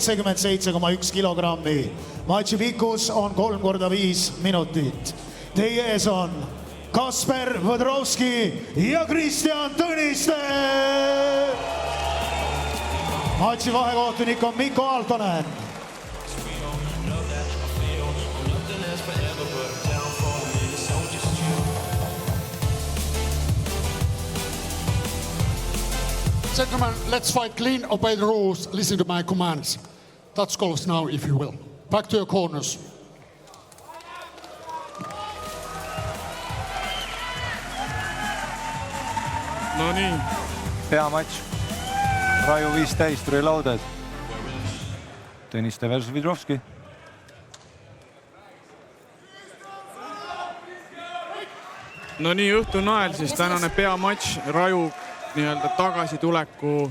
77,1 kilogrammi. Matši pikkus on 3x5 minutit. Teie ees on Kasper Võdrovski ja Kristjan Tõniste. Matši vahekohtunik on Mikko Aaltonen. Gentlemen, let's fight clean, obey the rules, listen to my commands. Touch goals now, if you will. Back to your corners. No nii. Hea matš. Raju 15, reloaded. Tõniste versus Võdrovski. No nii, õhtu nael siis tänane peamatš. Raju nii-öelda tagasituleku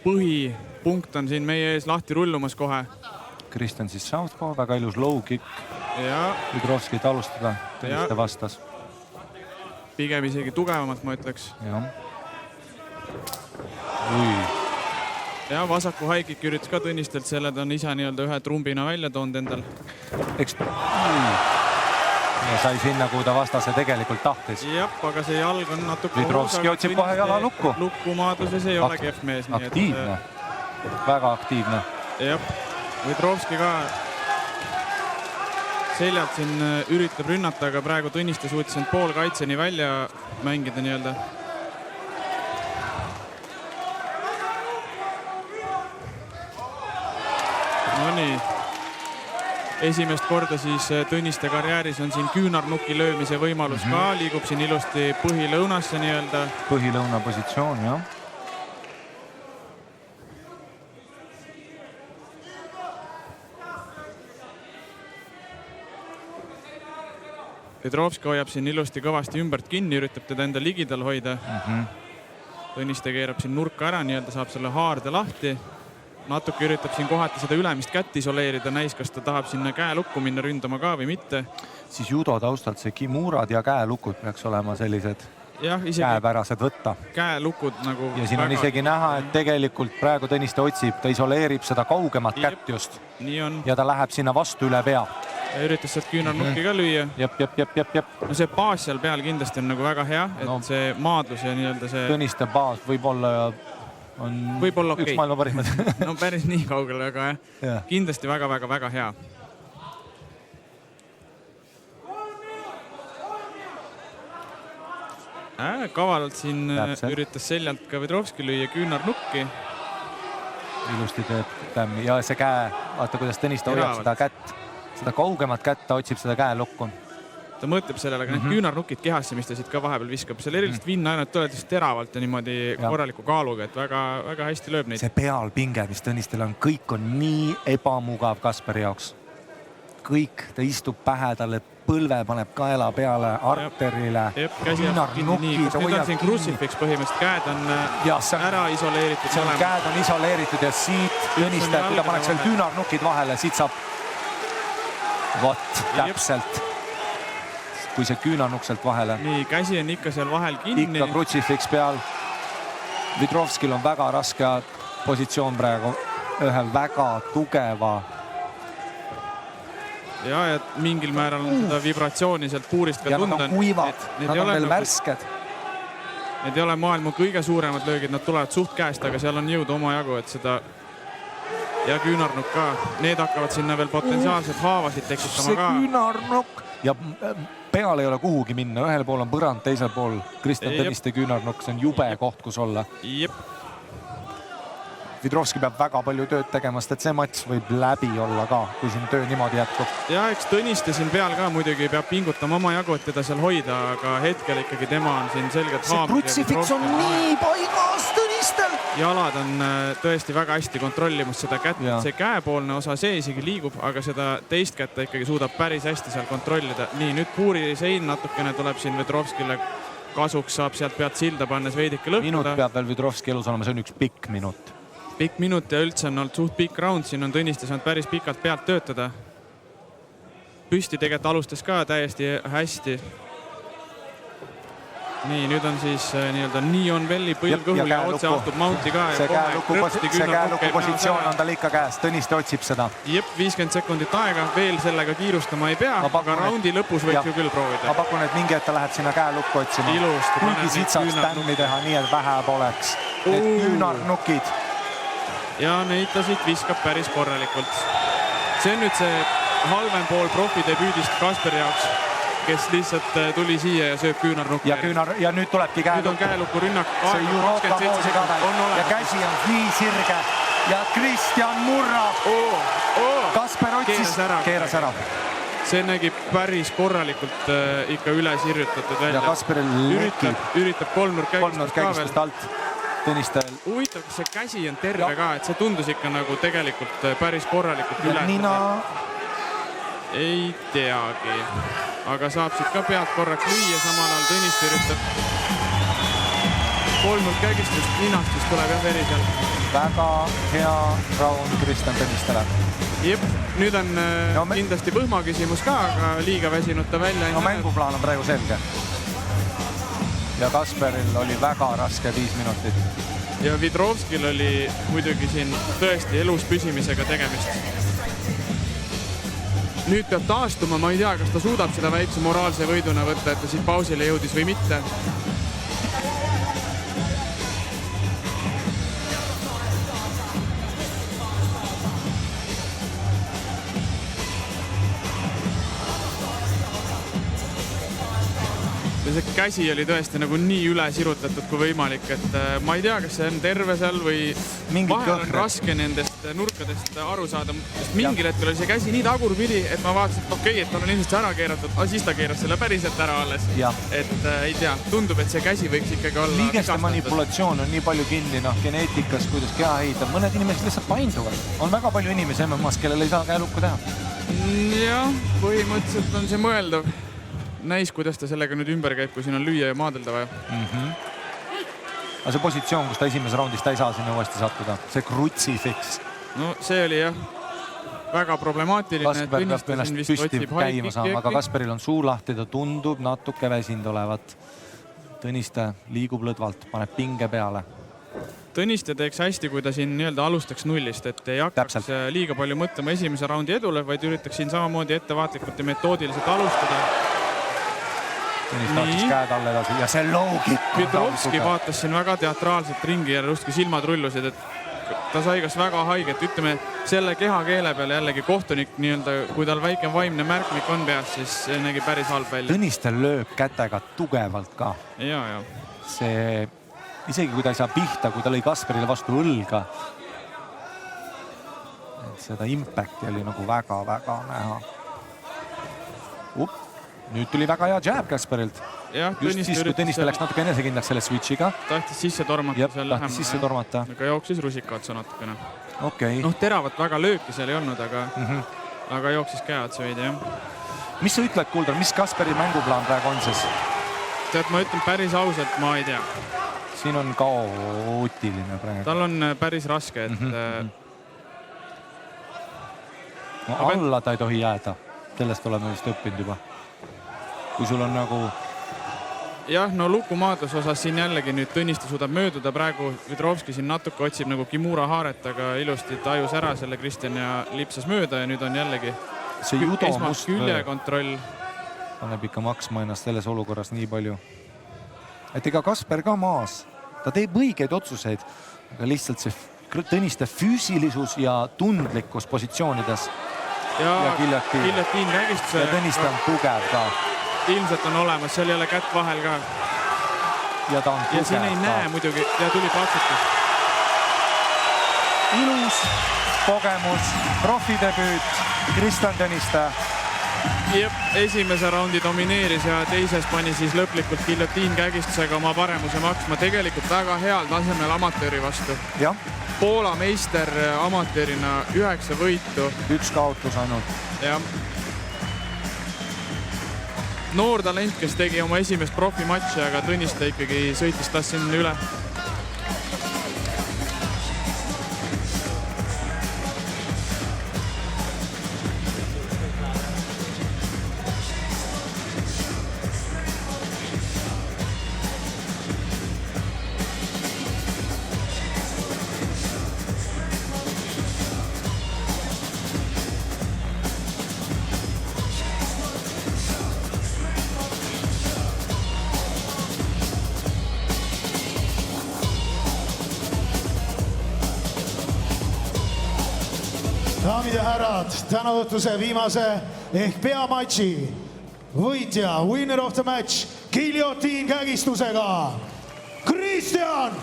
põhipunkt on siin meie ees lahti rullumas kohe. Kristjan siis southpaw, väga ilus low kick. Ja Võdrovskit alustada, Tõniste vastas. Pigem isegi tugevamalt, ma ütleks. Ja vasaku haikik üritas ka Tõnistelt, selle ta on ise nii-öelda ühe trumbina välja toonud endal. Ja sai sinna, kuhu ta vastase tegelikult tahtis. Jah, aga see jalg on natuke... Võdrovski otsib kohe jala lukku. Lukkumaadluses ei ole kehv mees. Aktiivne, väga aktiivne. Jah, Võdrovski ka seljalt siin üritab rünnata, aga praegu Tõniste suutis end pool kaitseni välja mängida nii-öelda. No nii. Esimest korda siis Tõniste karjääris on siin küünarnuki löömise võimalus ka. Liigub siin ilusti põhilõunasse nii-öelda. Põhilõuna positsioon, jah. Võdrovski hoiab siin ilusti kõvasti ümbert kinni, üritab teda enda ligidal hoida. Tõniste keerab siin nurka ära, nii-öelda saab selle haarde lahti. Natuke üritab siin kohati seda ülemist kätt isoleerida, näis, kas ta tahab sinna käelukku minna ründama ka või mitte. Siis judo taustalt see kimurad ja käelukud peaks olema sellised käepärased võtta. Käelukud nagu... Ja siin on isegi näha, et tegelikult praegu Tõniste otsib, ta isoleerib seda kaugemat kätt just. Nii on. Ja ta läheb sinna vastu üle pea. Ja üritas sealt küünarnukki ka lüüa. Jep. No see baas seal peal kindlasti on nagu väga hea, et see maadlus ja nii-öelda see... Tõniste baas võib-olla on üks maailma parimad. No päris nii kaugele, aga kindlasti väga hea. Kavalalt siin üritas seljalt ka Võdrovski lüüa küünarnukki. Ilusti teeb tämmi ja see käe, vaata kuidas Tõniste hoiab seda kätt, seda kaugemat kätt, ta otsib seda käelukku. Ta mõtleb sellele, aga need küünarnukid kehasse, mis ta siit ka vahepeal viskab. Seal erilist vinna ainult tuleb teravalt ja niimoodi korraliku kaaluga, et väga hästi lööb neid. See pealpinge, mis Tõnistel on, kõik on nii ebamugav Kasperi jaoks. Kõik, ta istub pähe, talle põlve paneb kaela peale, arterile, küünarnukid. Nüüd on siin crucifix põhimõtteliselt, käed on ära isoleeritud. Käed on isoleeritud ja siit Tõniste, kui ta paneks veel küünarnukid vahele, siit saab täpselt. Kui see küünarnukselt vahele. Nii, käsi on ikka seal vahel kinni. Ikka crucifix peal. Võdrovskil on väga raske positsioon praegu. Ühe väga tugeva. Ja mingil määral on seda vibratsiooni sealt puurist ka tunda. Ja nad on kuivad, nad on veel värsked. Need ei ole maailma kõige suuremad löögid, nad tulevad suht käest, aga seal on jõudu oma jagu, et seda... Ja küünarnuk ka. Need hakkavad sinna veel potentsiaalselt haavasid tekitama ka. See küünarnuk ja peal ei ole kuhugi minna. Ühel pool on põrand, teisel pool Kristjan Tõniste küünarnuk. See on jube koht, kus olla. Võdrovski peab väga palju tööd tegema, sest et see matš võib läbi olla ka, kui siin töö niimoodi jätkub. Ja eks Tõniste siin peal ka muidugi peab pingutama oma jagu, et teda seal hoida, aga hetkel ikkagi tema on siin selgelt haamrid. See crucifix on nii paigas Tõnistel! Jalad on tõesti väga hästi kontrollimus seda kätt. See käepoolne osa see isegi liigub, aga seda teist kätte ikkagi suudab päris hästi seal kontrollida. Nii, nüüd puuri sein natukene tuleb siin Võdrovskile kasuks, saab sealt pealt silda pannes veidike lõhkuda. Minut peab veel Võdrovski elus olema, see on üks pikk minut. Pikk minut ja üldse on olnud suht pikk round, siin on Tõniste saanud päris pikalt pealt töötada. Püsti tegelikult alustas ka täiesti hästi. nii, nüüd on siis nii-öelda Neon Belli põlv kõhul ja otse astub Mounti ka. See käeluku positsioon on tal ikka käes, Tõniste otsib seda. Jep, 50 sekundit aega, veel sellega kiirustama ei pea, aga raundi lõpus võiks ju küll proovida. Ma pakun, et mingi hetk ta läheb sinna käelukku otsima. Kuigi siit saaks tämmi teha, nii et vähe poleks. Need küünarnukid. Ja neid ta siit viskab päris korralikult. See on nüüd see halvem pool profidebüüdist Kasperi jaoks, kes lihtsalt tuli siia ja sööb küünarnukki. Ja nüüd tulebki käelukku. Nüüd on käelukku rünnak. See Juroka moosi kadel. Ja käsi on nii sirge. Ja Kristjan murrab. Kasper otsis. Keeras ära. See nägi päris korralikult ikka üles irjutatud välja. Ja Kasperil üritab kolmnurk käigistust alt. Tõnistel. Huvitav, kas see käsi on terve ka, et see tundus ikka nagu tegelikult päris korralikult üle. Nina. Ei teagi, aga saab siit ka pealt korraks lüüa, samal ajal Tõniste üritab kolmnurk käigistust, ninastust tuleb jah veri seal. Väga hea raund Kristjan Tõnistele. Jep, nüüd on kindlasti põhma küsimus ka, aga liiga väsinud ta välja. No mänguplaan on praegu selge. Ja Kasperil oli väga raske 5 minutit. Ja Vidrovskil oli muidugi siin tõesti elus püsimisega tegemist. Nüüd peab taastuma, ma ei tea, kas ta suudab seda väikse moraalse võiduna võtta, et ta siit pausile jõudis või mitte. See käsi oli tõesti nagu nii üle sirutatud kui võimalik, et ma ei tea, kas see on terve seal või vahel on raske nendest nurkadest aru saada. Mingil hetkel oli see käsi nii tagurpidi, et ma vaatasin, et okei, et tal on ilmselt see ära keeratud, aga siis ta keeras selle päriselt ära alles. Et ei tea, tundub, et see käsi võiks ikkagi olla liigeste manipulatsioon on nii palju kinni, geneetikas, kuidas keha ehitab. Mõned inimesed lihtsalt painduvad. On väga palju inimesi MMA-s, kellel ei saa käelukku teha. Jah, põhimõtteliselt on see mõeldav. Näis, kuidas ta sellega nüüd ümber käib, kui siin on lüüa ja maadelda vaja. Aga see positsioon, kus ta esimeses raundis ta ei saa sinna uuesti sattuda. See krutsifix. No see oli jah väga problemaatiline. Kasper peab ennast püsti käima saama, aga Kasperil on suu lahti, ta tundub natuke väsind olevat. Tõniste liigub lõdvalt, paneb pinge peale. Tõniste teeks hästi, kui ta siin nii-öelda alustaks nullist, et ei hakkaks liiga palju mõtlema esimese raundi edule, vaid üritaks siin samamoodi ettevaatlikult ja metoodiliselt alustada. Tõniste vaatas käed all edasi ja see loogik. Vidrovski vaatas siin väga teatraalselt ringi ja rustki silmad rullusid, et ta sai kas väga haiget, ütleme selle kehakeele peale jällegi kohtunik nii-öelda, kui tal väike vaimne märkmik on peas, siis see nägi päris halb välja. Tõnistel lööb kätega tugevalt ka. Ja. See, isegi kui ta ei saa pihta, kui ta lõi Kasperile vastu õlga. Seda impacti oli nagu väga näha. Nüüd tuli väga hea jab Kasperilt. Just siis, kui Tõniste läks natuke enesekindlaks selle switchiga. Tahtis sisse tormata seal lähema. Aga jooksis rusika otsa natukene. Okay. Teravat väga lööki seal ei olnud, aga jooksis käe otsa veidi, jah. Mis sa ütled, Kuldar, mis Kasperi mänguplaan praegu on siis? Tead, ma ütlen päris ausalt, ma ei tea. Siin on kaootiline praegu. Tal on päris raske, et... Alla ta ei tohi jääda. Sellest oleme vist õppinud juba. Kui sul on nagu... Jah, no lukumaadluse osas siin jällegi nüüd Tõniste suudab mööduda. Praegu Vidrovski siin natuke otsib nagu Kimura haaret, aga ilusti tajus ära selle Kristjan ja lipsas mööda ja nüüd on jällegi esmas küljekontroll. Paneb ikka maksma ennast selles olukorras nii palju. Et ega Kasper ka maas. Ta teeb õigeid otsuseid, aga lihtsalt see Tõniste füüsilisus ja tundlikkus positsioonides. Ja Giljotiin käigistuse. Ja Tõniste on tugev ka. Ilmselt on olemas, seal ei ole kätt vahel ka. Ja ta on tugev. Ja siin ei näe muidugi, ja tuli patsutus. Ilus kogemus, profidebüüt, Kristjan Tõniste. Esimese raundi domineeris ja teises pani siis lõplikult Giljotiin käigistusega oma paremuse maksma. Tegelikult väga heal tasemel amatööri vastu. Poola meister amatöörina 9 võitu. 1 kaotus ainult. Noor talent, kes tegi oma esimest profimatši, aga Tõniste ikkagi sõitis tas siin üle. daamid ja härrad, tänaõhtuse viimase ehk peamatši võitja, winner of the match, giljotiin kägistusega, Kristjan